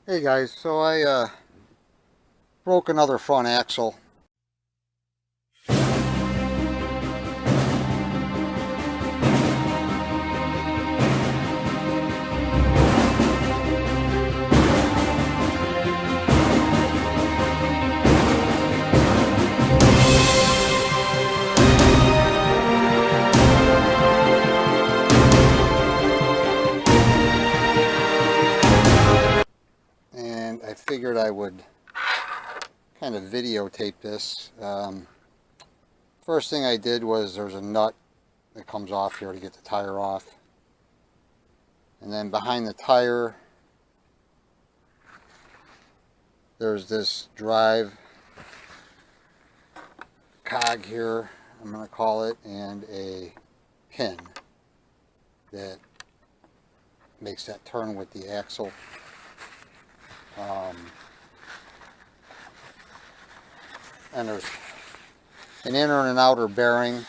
Hey guys, so I broke another front axle. And I figured I would kind of videotape this. First thing I did was there's a nut that comes off here to get the tire off. And then behind the tire, there's this drive cog here, I'm going to call it, and a pin that makes that turn with the axle. And there's an inner and an outer bearing,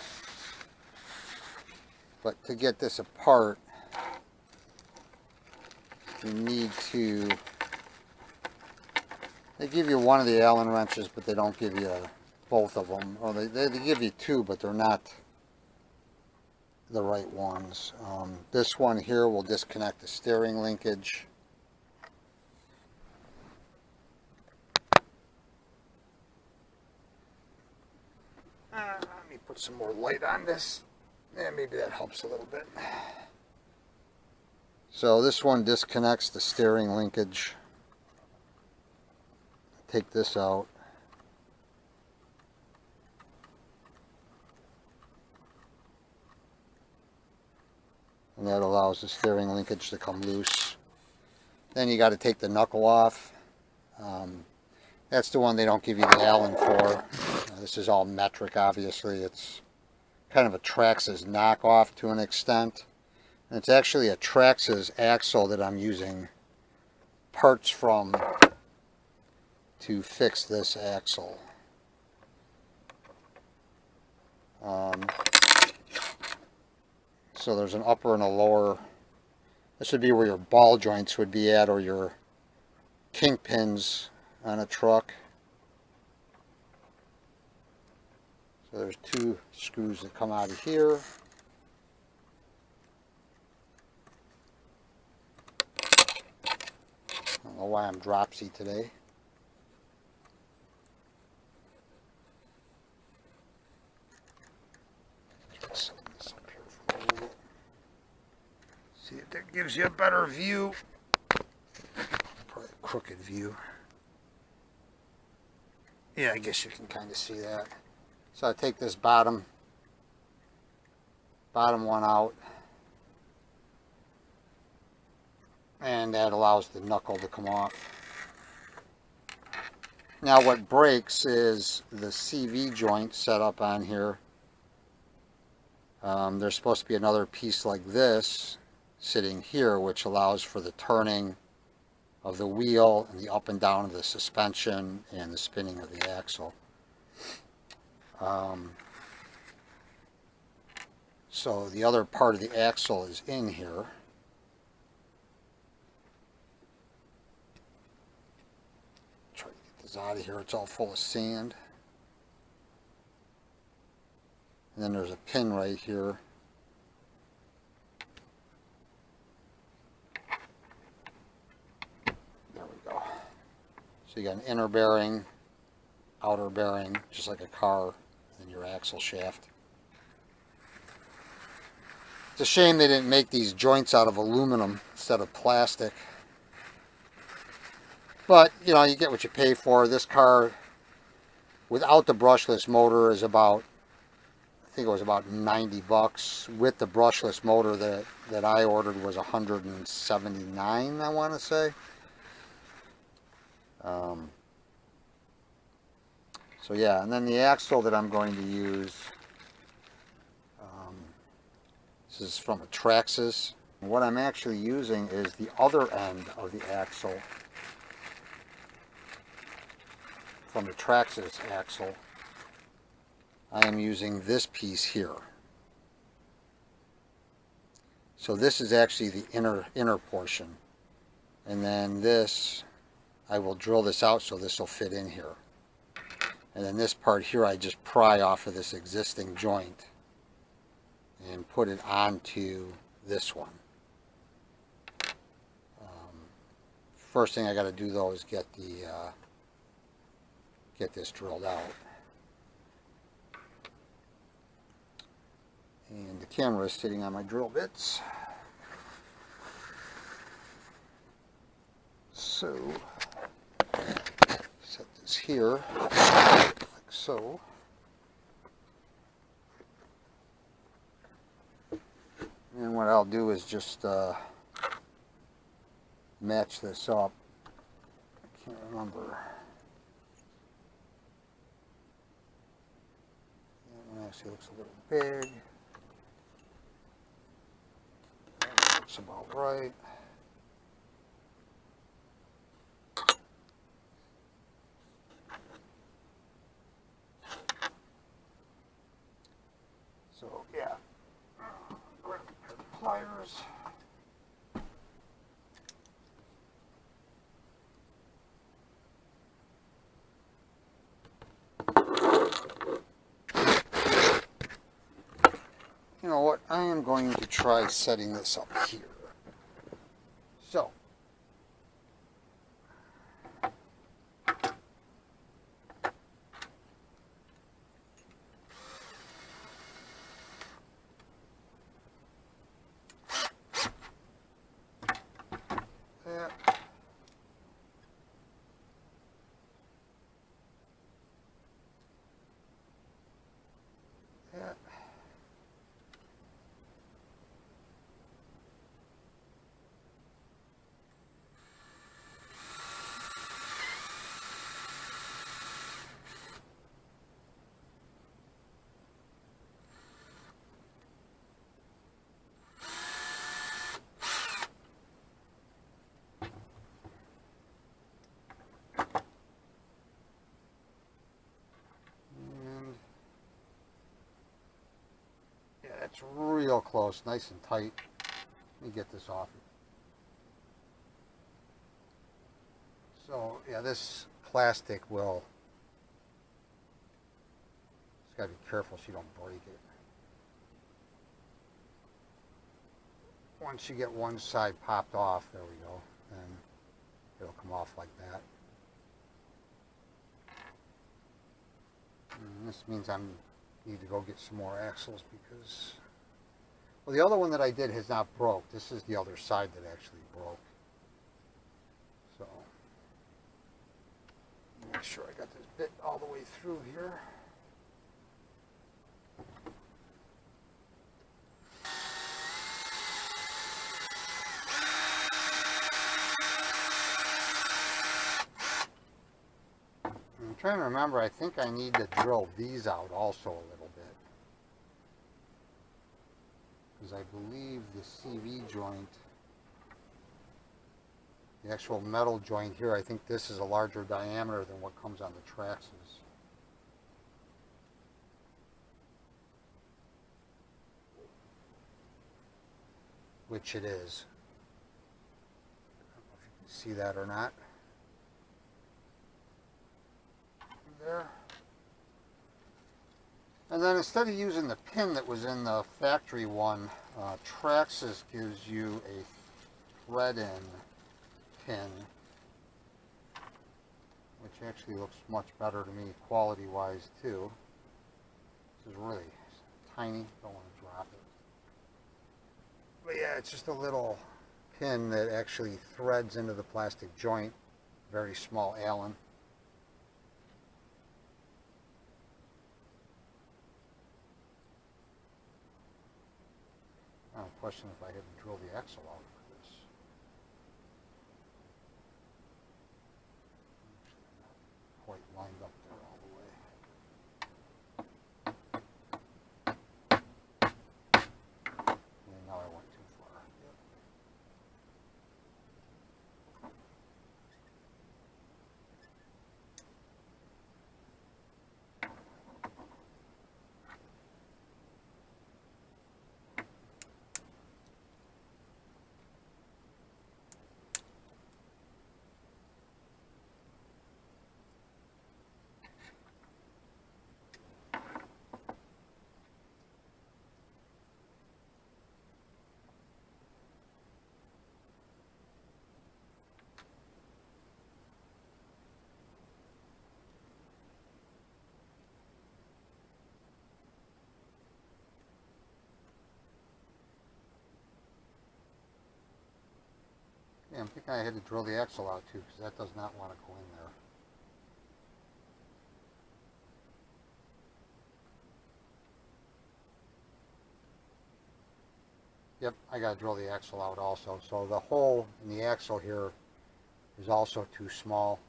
but to get this apart you need to, they give you one of the Allen wrenches but they don't give you both of them, or they give you two but they're not the right ones. This one here will disconnect the steering linkage. Let me put some more light on this. Yeah, maybe that helps a little bit. So this one disconnects the steering linkage. Take this out. And that allows the steering linkage to come loose. Then you got to take the knuckle off. That's the one they don't give you the Allen for. This is all metric, obviously. It's kind of a Traxxas knockoff to an extent. And it's actually a Traxxas axle that I'm using parts from to fix this axle. So there's an upper and a lower. This would be where your ball joints would be at, or your kink pins on a truck. So there's two screws that come out of here. I don't know why I'm dropsy today. Set this up here for a little bit. See if that gives you a better view. Probably a crooked view. Yeah, I guess you can kind of see that. So I take this bottom one out, and that allows the knuckle to come off. Now what breaks is the CV joint set up on here. There's supposed to be another piece like this sitting here, which allows for the turning of the wheel and the up and down of the suspension and the spinning of the axle. So the other part of the axle is in here. Try to get this out of here. It's all full of sand. And then there's a pin right here. There we go. So you got an inner bearing, outer bearing, just like a car, and your axle shaft. It's a shame they didn't make these joints out of aluminum instead of plastic. But, you know, you get what you pay for. This car, without the brushless motor, is about, I think it was about 90 bucks. With the brushless motor that I ordered was 179, I want to say. So yeah, and then the axle that I'm going to use, this is from a Traxxas. What I'm actually using is the other end of the axle from the Traxxas axle. I am using this piece here. So this is actually the inner portion. And then this I will drill this out so this will fit in here. And then this part here I just pry off of this existing joint and put it onto this one. First thing I got to do though is get this drilled out. And the camera is sitting on my drill bits. So, set this here, like so. And what I'll do is just match this up. I can't remember. That one actually looks a little big. That looks about right. So yeah, grab a pair of pliers. You know what, I am going to try setting this up here. So, that. That. It's real close, nice and tight. Let me get this off. So yeah, this plastic will, just gotta be careful so you don't break it. Once you get one side popped off, there we go, then it'll come off like that. And this means I need to go get some more axles because, well, the other one that I did has not broke. This is the other side that actually broke. So, make sure I got this bit all the way through here. I'm trying to remember, I think I need to drill these out also a little bit. Because I believe the CV joint, the actual metal joint here, I think this is a larger diameter than what comes on the Traxxas. Which it is. I don't know if you can see that or not. There. And then instead of using the pin that was in the factory one, Traxxas gives you a thread-in pin, which actually looks much better to me quality-wise too. This is really tiny, don't want to drop it. But yeah, it's just a little pin that actually threads into the plastic joint, very small Allen. I question if I hadn't drilled the axle out for this. Actually, I'm not quite lined up there all the way. And now I went too far. Yep. I'm thinking I had to drill the axle out too, because that does not want to go in there. Yep, I got to drill the axle out also. So the hole in the axle here is also too small.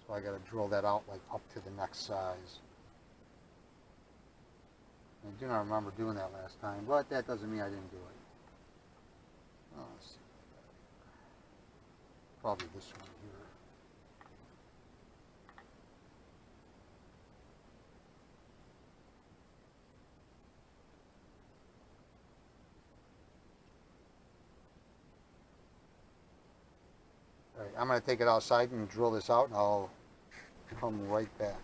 So I got to drill that out like up to the next size. I do not remember doing that last time, but that doesn't mean I didn't do it. Oh, let's see. Probably this one here. All right, I'm going to take it outside and drill this out, and I'll come right back.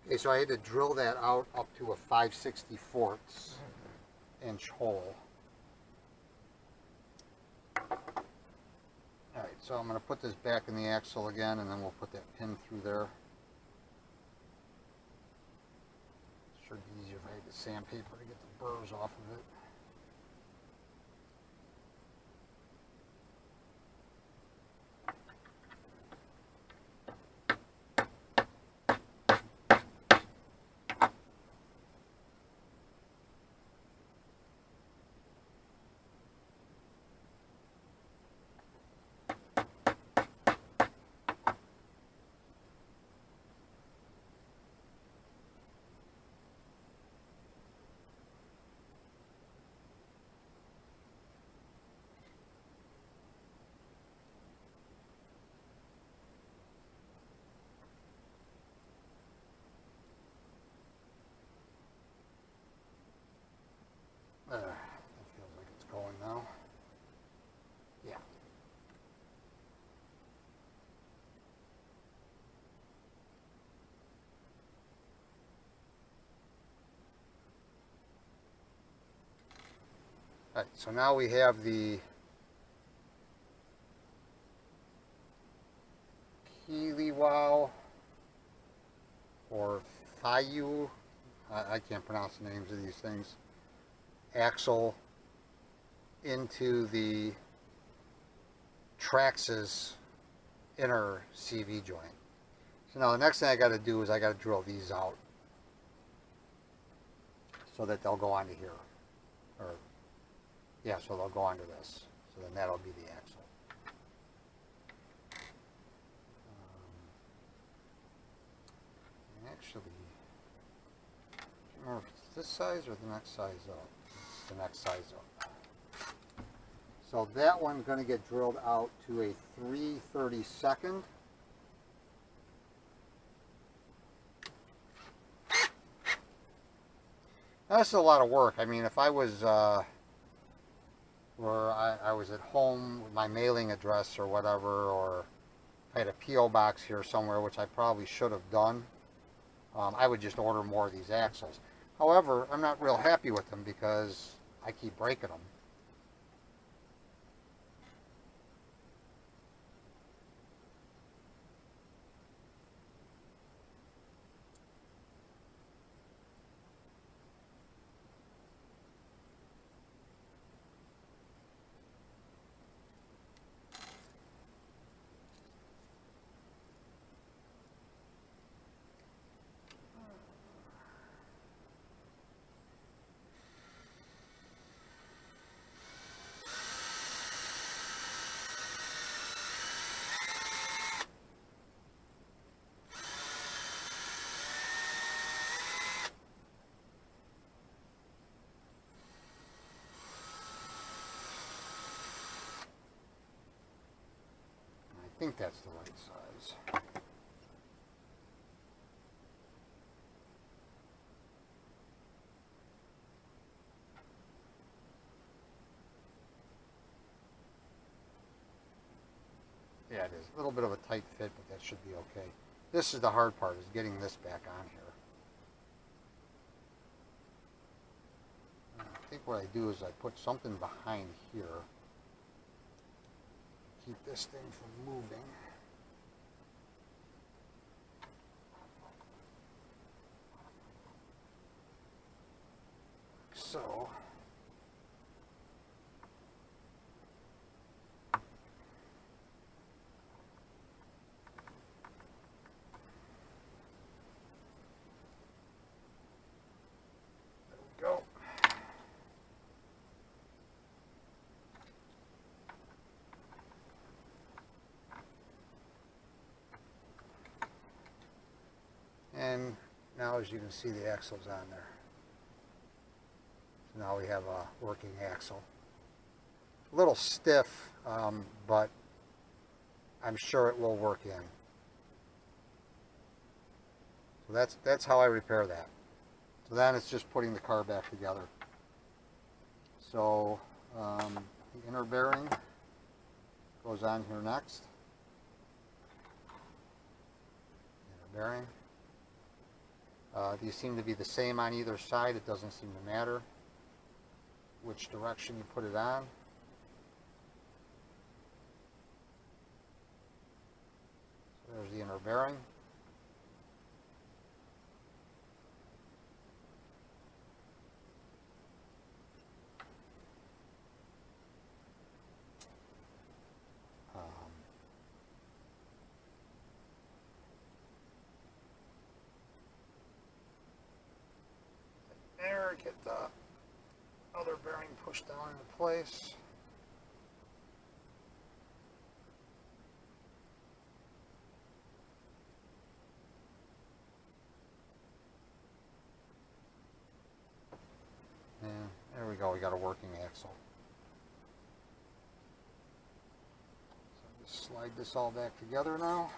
Okay, so I had to drill that out up to a 5/64 inch hole. Alright, so I'm going to put this back in the axle again, and then we'll put that pin through there. Sure be easier if I had the sandpaper to get the burrs off of it. That feels like it's going now. Yeah. Alright, so now we have the Wow or Feiyue, I can't pronounce the names of these things, axle into the Traxxas inner CV joint. So now the next thing I got to do is I got to drill these out so that they'll go onto here. Or, yeah, so they'll go onto this. So then that'll be the axle. Actually, I can't remember if it's this size or the next size up. It's the next size up. So that one's going to get drilled out to a 3/32. That's a lot of work. I mean, if I was where I was at home with my mailing address or whatever, or if I had a P.O. box here somewhere, which I probably should have done, I would just order more of these axles. However, I'm not real happy with them because I keep breaking them. I think that's the right size. Yeah, it is. A little bit of a tight fit, but that should be okay. This is the hard part, is getting this back on here. I think what I do is I put something behind here. Keep this thing from moving. So, go. And now, as you can see, the axle's on there. So now we have a working axle. A little stiff, but I'm sure it will work in. So that's how I repair that. So then it's just putting the car back together. So the inner bearing goes on here next. Inner bearing. These seem to be the same on either side. It doesn't seem to matter which direction you put it on. So there's the inner bearing. There, get the other bearing pushed down into place. And there we go, we got a working axle. So just slide this all back together now.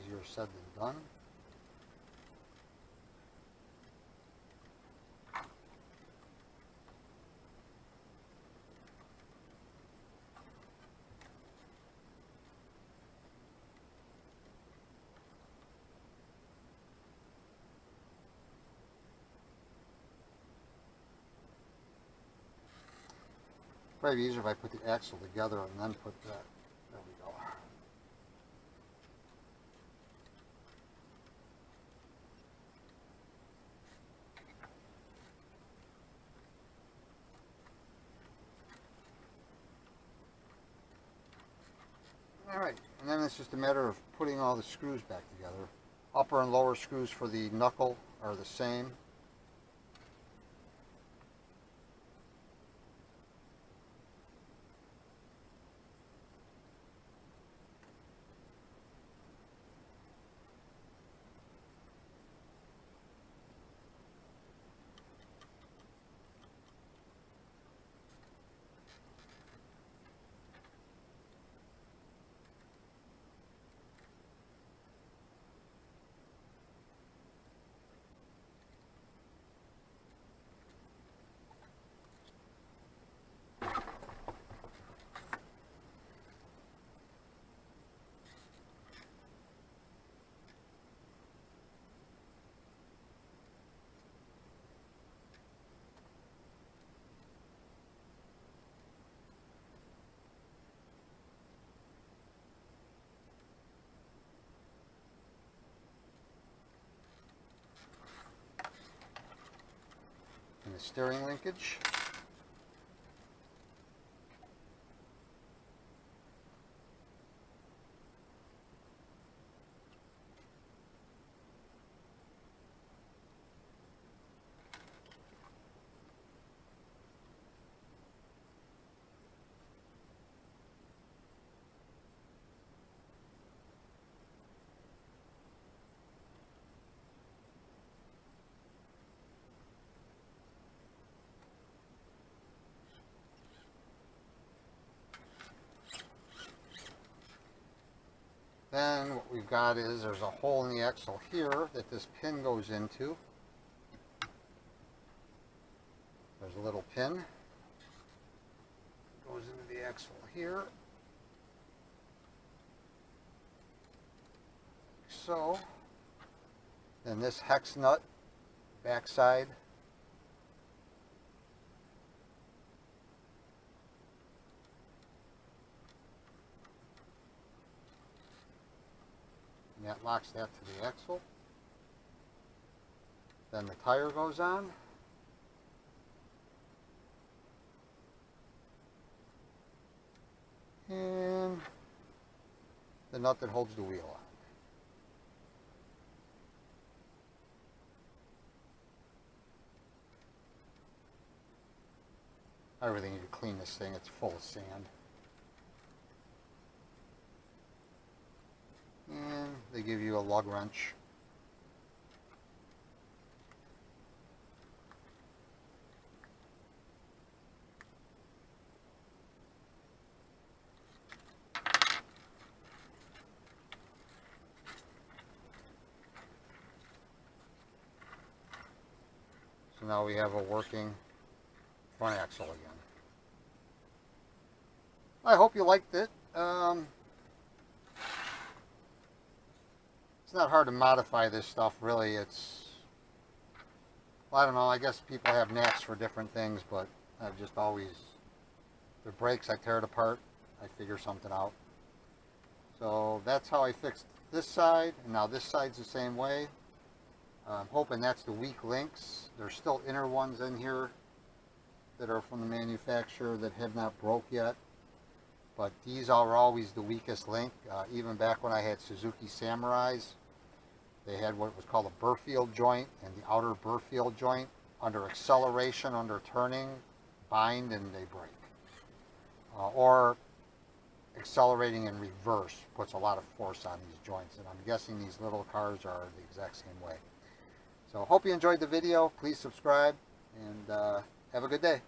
Easier said than done. Probably easier if I put the axle together and then put that. There we go. Alright, and then it's just a matter of putting all the screws back together. Upper and lower screws for the knuckle are the same. And the steering linkage. Then what we've got is there's a hole in the axle here that this pin goes into. pin. Goes into the axle here. So, then this hex nut, backside, and that locks that to the axle. Then the tire goes on. And the nut that holds the wheel on. Everything, you clean this thing, it's full of sand. And they give you a lug wrench. So now we have a working front axle again. I hope you liked it. It's not hard to modify this stuff, really. It's, well, I don't know, I guess people have knacks for different things, but I've just always, the brakes, I tear it apart, I figure something out. So that's how I fixed this side, and now this side's the same way. I'm hoping that's the weak links. There's still inner ones in here that are from the manufacturer that have not broke yet. But these are always the weakest link. Even back when I had Suzuki Samurais, they had what was called a Burfield joint, and the outer Burfield joint, under acceleration, under turning, bind and they break. Or accelerating in reverse puts a lot of force on these joints, and I'm guessing these little cars are the exact same way. So hope you enjoyed the video. Please subscribe, and have a good day.